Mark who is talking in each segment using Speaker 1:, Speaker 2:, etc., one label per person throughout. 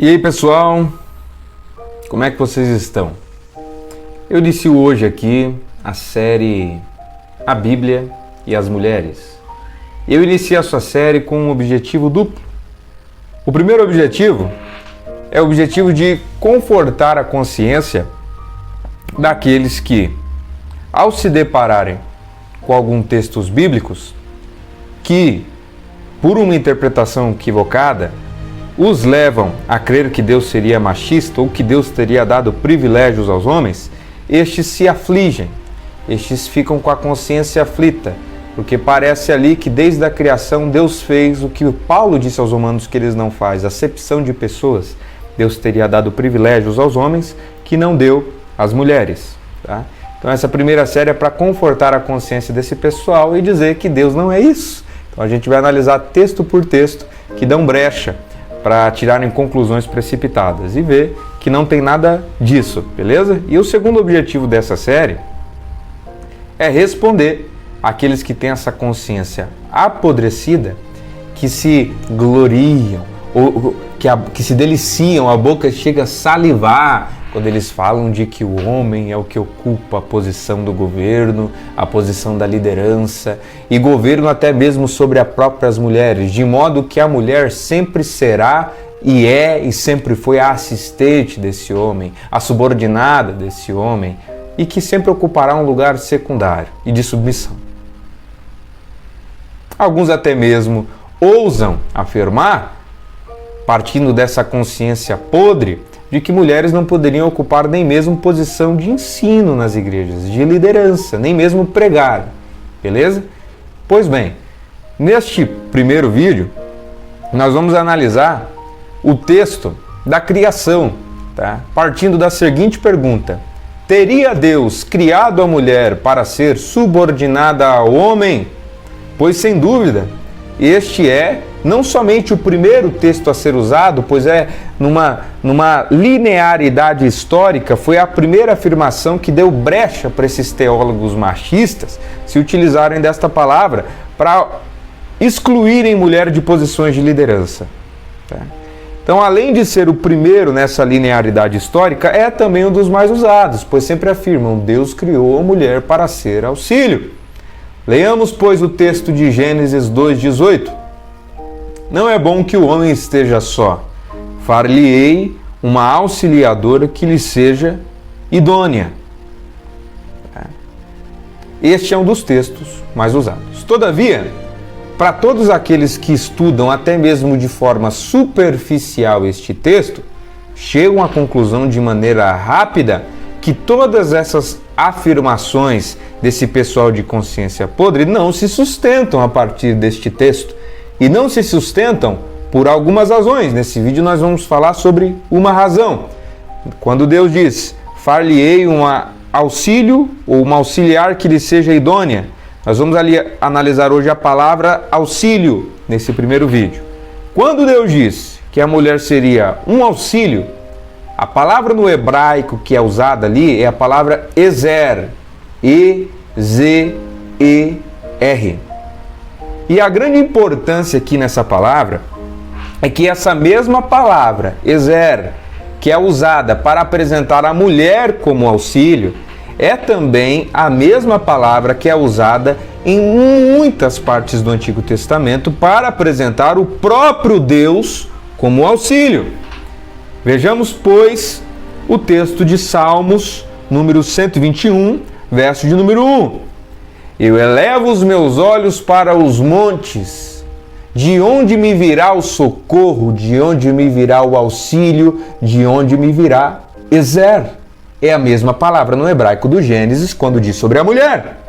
Speaker 1: E aí, pessoal, como é que vocês estão? Eu inicio hoje aqui a série A Bíblia e as Mulheres. Eu iniciei a sua série com um objetivo duplo. O primeiro objetivo é o objetivo de confortar a consciência daqueles que, ao se depararem com alguns textos bíblicos que, por uma interpretação equivocada, os levam a crer que Deus seria machista ou que Deus teria dado privilégios aos homens, estes se afligem, estes ficam com a consciência aflita, porque parece ali que desde a criação Deus fez o que Paulo disse aos romanos que eles não fazem, acepção de pessoas. Deus teria dado privilégios aos homens que não deu às mulheres. Tá? Então essa primeira série é para confortar a consciência desse pessoal e dizer que Deus não é isso. Então a gente vai analisar texto por texto que dão brecha para tirarem conclusões precipitadas e ver que não tem nada disso, beleza? E o segundo objetivo dessa série é responder àqueles que têm essa consciência apodrecida, que se gloriam, ou que se deliciam, a boca chega a salivar quando eles falam de que o homem é o que ocupa a posição do governo, a posição da liderança, e governo até mesmo sobre as próprias mulheres, de modo que a mulher sempre será e é e sempre foi a assistente desse homem, a subordinada desse homem, e que sempre ocupará um lugar secundário e de submissão. Alguns até mesmo ousam afirmar, partindo dessa consciência podre, de que mulheres não poderiam ocupar nem mesmo posição de ensino nas igrejas, de liderança, nem mesmo pregar, beleza? Pois bem, neste primeiro vídeo, nós vamos analisar o texto da criação, tá? Partindo da seguinte pergunta: teria Deus criado a mulher para ser subordinada ao homem? Pois sem dúvida, este é não somente o primeiro texto a ser usado, pois é numa linearidade histórica, foi a primeira afirmação que deu brecha para esses teólogos machistas se utilizarem desta palavra para excluírem mulher de posições de liderança. Tá? Então, além de ser o primeiro nessa linearidade histórica, é também um dos mais usados, pois sempre afirmam: Deus criou a mulher para ser auxílio. Leiamos, pois, o texto de Gênesis 2,18. Não é bom que o homem esteja só. Far-lhe-ei uma auxiliadora que lhe seja idônea. Este é um dos textos mais usados. Todavia, para todos aqueles que estudam até mesmo de forma superficial este texto, chegam à conclusão de maneira rápida que todas essas afirmações desse pessoal de consciência podre não se sustentam a partir deste texto. E não se sustentam por algumas razões. Nesse vídeo nós vamos falar sobre uma razão. Quando Deus diz: far-lhe-ei um auxílio ou uma auxiliar que lhe seja idônea, nós vamos ali analisar hoje a palavra auxílio nesse primeiro vídeo. Quando Deus diz que a mulher seria um auxílio, a palavra no hebraico que é usada ali é a palavra ezer, E-Z-E-R. E a grande importância aqui nessa palavra é que essa mesma palavra, ezer, que é usada para apresentar a mulher como auxílio, é também a mesma palavra que é usada em muitas partes do Antigo Testamento para apresentar o próprio Deus como auxílio. Vejamos, pois, o texto de Salmos, número 121, verso de número 1. Eu elevo os meus olhos para os montes, de onde me virá o socorro, de onde me virá o auxílio, de onde me virá ezer. É a mesma palavra no hebraico do Gênesis, quando diz sobre a mulher.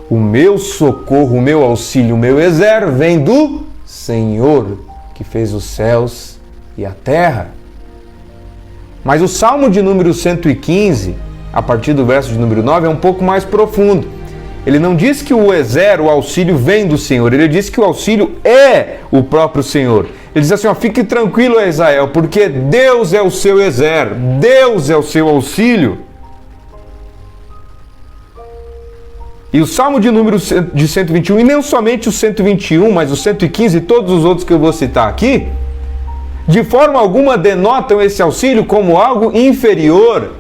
Speaker 1: O meu socorro, o meu auxílio, o meu ezer vem do Senhor, que fez os céus e a terra. Mas o Salmo de número 115, a partir do verso de número 9, é um pouco mais profundo. Ele não diz que o ezer, o auxílio, vem do Senhor. Ele diz que o auxílio é o próprio Senhor. Ele diz assim, fique tranquilo, Israel, porque Deus é o seu ezer, Deus é o seu auxílio. E o Salmo de número de 121, e não somente o 121, mas o 115 e todos os outros que eu vou citar aqui, de forma alguma denotam esse auxílio como algo inferior,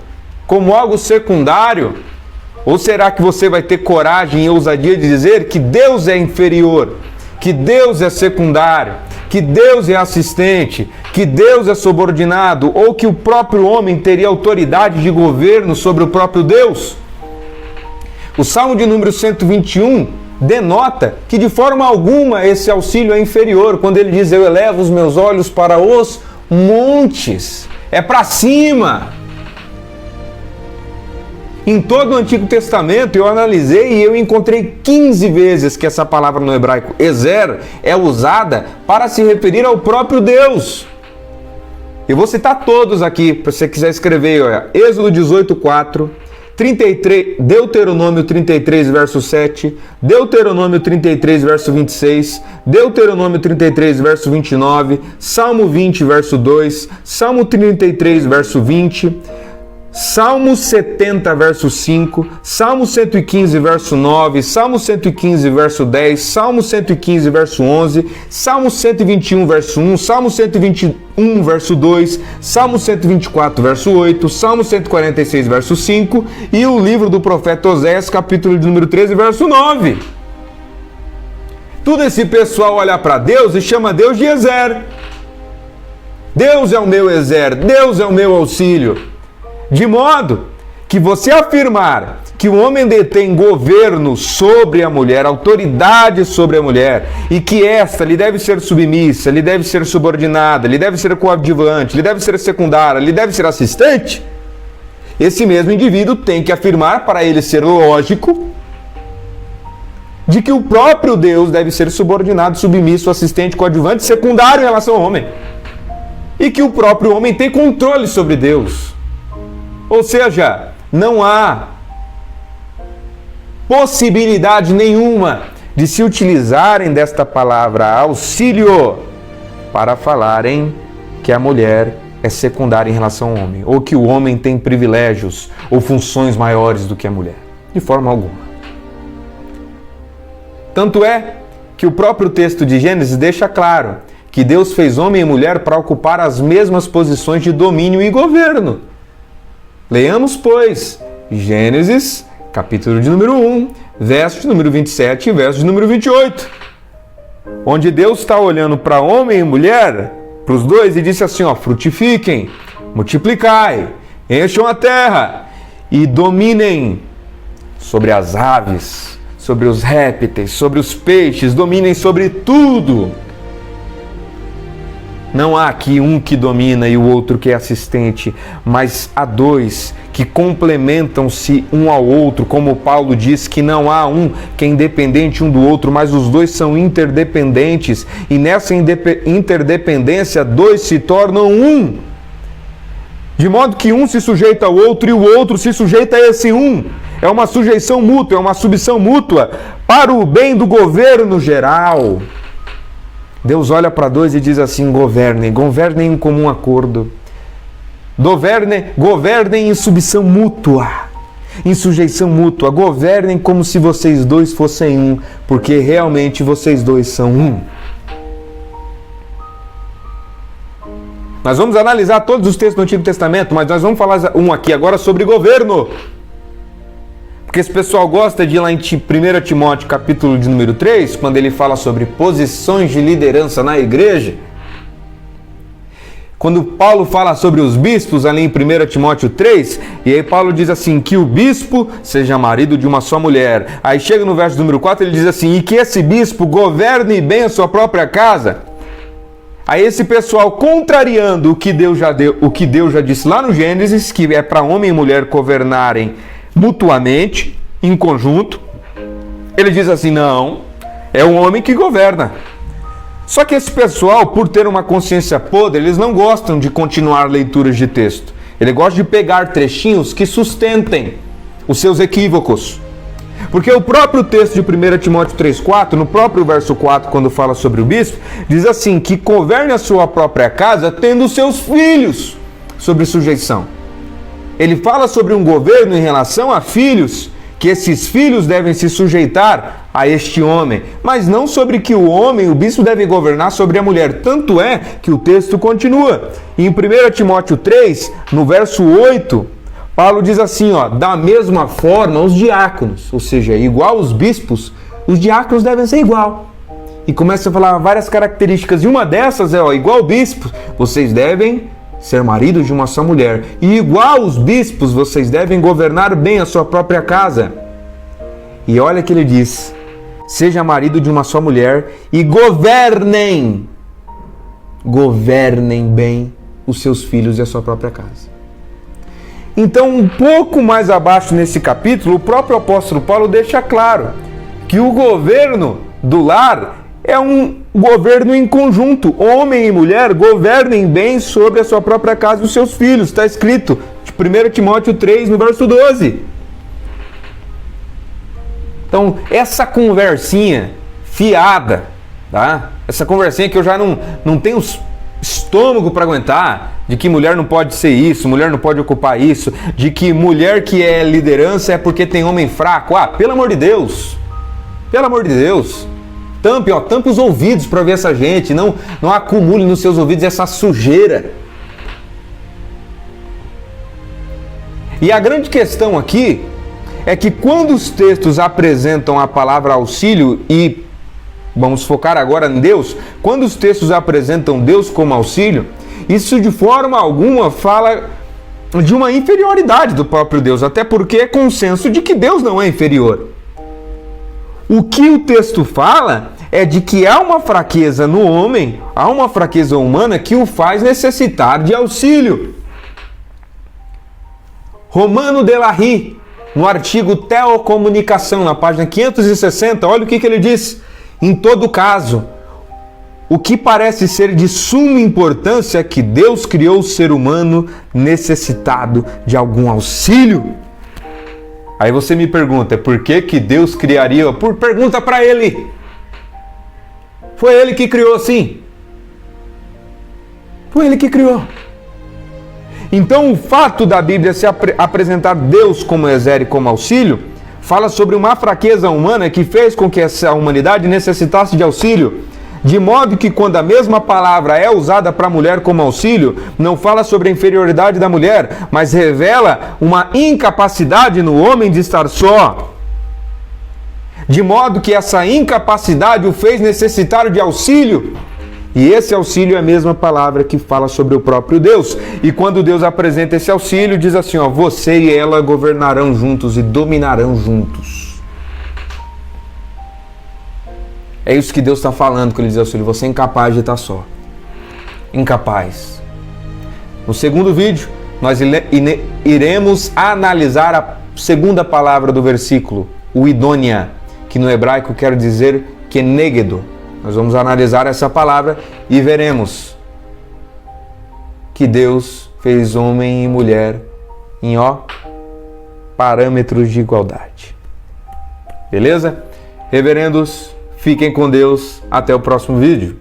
Speaker 1: como algo secundário? Ou será que você vai ter coragem e ousadia de dizer que Deus é inferior, que Deus é secundário, que Deus é assistente, que Deus é subordinado, ou que o próprio homem teria autoridade de governo sobre o próprio Deus? O Salmo de número 121 denota que de forma alguma esse auxílio é inferior, quando ele diz: eu elevo os meus olhos para os montes, é para cima. Em todo o Antigo Testamento eu analisei e eu encontrei 15 vezes que essa palavra no hebraico, ezer, é usada para se referir ao próprio Deus. Eu vou citar todos aqui, para você quiser escrever, olha, Êxodo 18:4, 33, Deuteronômio 33, verso 7, Deuteronômio 33, verso 26, Deuteronômio 33, verso 29, Salmo 20, verso 2, Salmo 33, verso 20, Salmo 70, verso 5, Salmo 115, verso 9, Salmo 115, verso 10, Salmo 115, verso 11, Salmo 121, verso 1, Salmo 121, verso 2, Salmo 124, verso 8, Salmo 146, verso 5 e o livro do profeta Oséias, capítulo de número 13, verso 9. Tudo esse pessoal olha para Deus e chama Deus de ezer. Deus é o meu ezer, Deus é o meu auxílio. De modo que você afirmar que o homem detém governo sobre a mulher, autoridade sobre a mulher, e que esta lhe deve ser submissa, lhe deve ser subordinada, lhe deve ser coadjuvante, lhe deve ser secundária, lhe deve ser assistente, esse mesmo indivíduo tem que afirmar, para ele ser lógico, de que o próprio Deus deve ser subordinado, submisso, assistente, coadjuvante, secundário em relação ao homem. E que o próprio homem tem controle sobre Deus. Ou seja, não há possibilidade nenhuma de se utilizarem desta palavra auxílio para falarem que a mulher é secundária em relação ao homem, ou que o homem tem privilégios ou funções maiores do que a mulher. De forma alguma. Tanto é que o próprio texto de Gênesis deixa claro que Deus fez homem e mulher para ocupar as mesmas posições de domínio e governo. Leamos, pois, Gênesis, capítulo de número 1, verso de número 27 e verso de número 28, onde Deus está olhando para homem e mulher, para os dois, e disse assim, ó, frutifiquem, multiplicai, encham a terra e dominem sobre as aves, sobre os répteis, sobre os peixes, dominem sobre tudo. Não há aqui um que domina e o outro que é assistente, mas há dois que complementam-se um ao outro, como Paulo diz que não há um que é independente um do outro, mas os dois são interdependentes, e nessa interdependência dois se tornam um, de modo que um se sujeita ao outro e o outro se sujeita a esse um. É uma sujeição mútua, é uma submissão mútua para o bem do governo geral. Deus olha para dois e diz assim, governem em comum acordo. Governem em submissão mútua, em sujeição mútua. Governem como se vocês dois fossem um, porque realmente vocês dois são um. Nós vamos analisar todos os textos do Antigo Testamento, mas nós vamos falar um aqui agora sobre governo. Porque esse pessoal gosta de ir lá em 1 Timóteo, capítulo de número 3, quando ele fala sobre posições de liderança na igreja. Quando Paulo fala sobre os bispos, ali em 1 Timóteo 3, e aí Paulo diz assim, que o bispo seja marido de uma só mulher. Aí chega no verso número 4, ele diz assim, e que esse bispo governe bem a sua própria casa. Aí esse pessoal, contrariando o que Deus já disse lá no Gênesis, que é para homem e mulher governarem mutuamente, em conjunto, ele diz assim, não, é o homem que governa. Só que esse pessoal, por ter uma consciência podre, eles não gostam de continuar leituras de texto. Ele gosta de pegar trechinhos que sustentem os seus equívocos. Porque o próprio texto de 1 Timóteo 3,4, no próprio verso 4, quando fala sobre o bispo, diz assim, que governe a sua própria casa, tendo seus filhos sobre sujeição. Ele fala sobre um governo em relação a filhos, que esses filhos devem se sujeitar a este homem, mas não sobre que o homem, o bispo, deve governar sobre a mulher. Tanto é que o texto continua. Em 1 Timóteo 3, no verso 8, Paulo diz assim, da mesma forma os diáconos, ou seja, igual os bispos, os diáconos devem ser igual. E começa a falar várias características, e uma dessas é, igual o bispo, vocês devem ser maridos de uma só mulher. E igual os bispos, vocês devem governar bem a sua própria casa. E olha que ele diz, seja marido de uma só mulher e governem bem os seus filhos e a sua própria casa. Então, um pouco mais abaixo nesse capítulo, o próprio apóstolo Paulo deixa claro que o governo do lar é um governo em conjunto. Homem e mulher governem bem sobre a sua própria casa e os seus filhos. Está escrito de 1 Timóteo 3, no verso 12. Então, essa conversinha fiada, tá? Essa conversinha que eu já não tenho estômago para aguentar, de que mulher não pode ser isso, mulher não pode ocupar isso, de que mulher que é liderança é porque tem homem fraco. Pelo amor de Deus! Pelo amor de Deus! Tampe os ouvidos para ver essa gente, não acumule nos seus ouvidos essa sujeira. E a grande questão aqui é que quando os textos apresentam a palavra auxílio, e vamos focar agora em Deus, quando os textos apresentam Deus como auxílio, isso de forma alguma fala de uma inferioridade do próprio Deus, até porque é consenso de que Deus não é inferior. O que o texto fala é de que há uma fraqueza no homem, há uma fraqueza humana que o faz necessitar de auxílio. Romano Delahy, no artigo Teocomunicação, na página 560, olha o que ele diz. Em todo caso, o que parece ser de suma importância é que Deus criou o ser humano necessitado de algum auxílio. Aí você me pergunta, por que Deus criaria? Pergunta para ele. Foi ele que criou assim. Foi ele que criou. Então o fato da Bíblia se apresentar Deus como exército, como auxílio, fala sobre uma fraqueza humana que fez com que essa humanidade necessitasse de auxílio. De modo que quando a mesma palavra é usada para a mulher como auxílio, não fala sobre a inferioridade da mulher, mas revela uma incapacidade no homem de estar só. De modo que essa incapacidade o fez necessitar de auxílio. E esse auxílio é a mesma palavra que fala sobre o próprio Deus. E quando Deus apresenta esse auxílio, diz assim, você e ela governarão juntos e dominarão juntos. É isso que Deus está falando quando ele diz auxílio. Você é incapaz de estar só. Incapaz. No segundo vídeo, nós iremos analisar a segunda palavra do versículo, o idônea, que no hebraico quer dizer kenegedo. Nós vamos analisar essa palavra e veremos que Deus fez homem e mulher em parâmetros de igualdade. Beleza? Reverendos, fiquem com Deus. Até o próximo vídeo.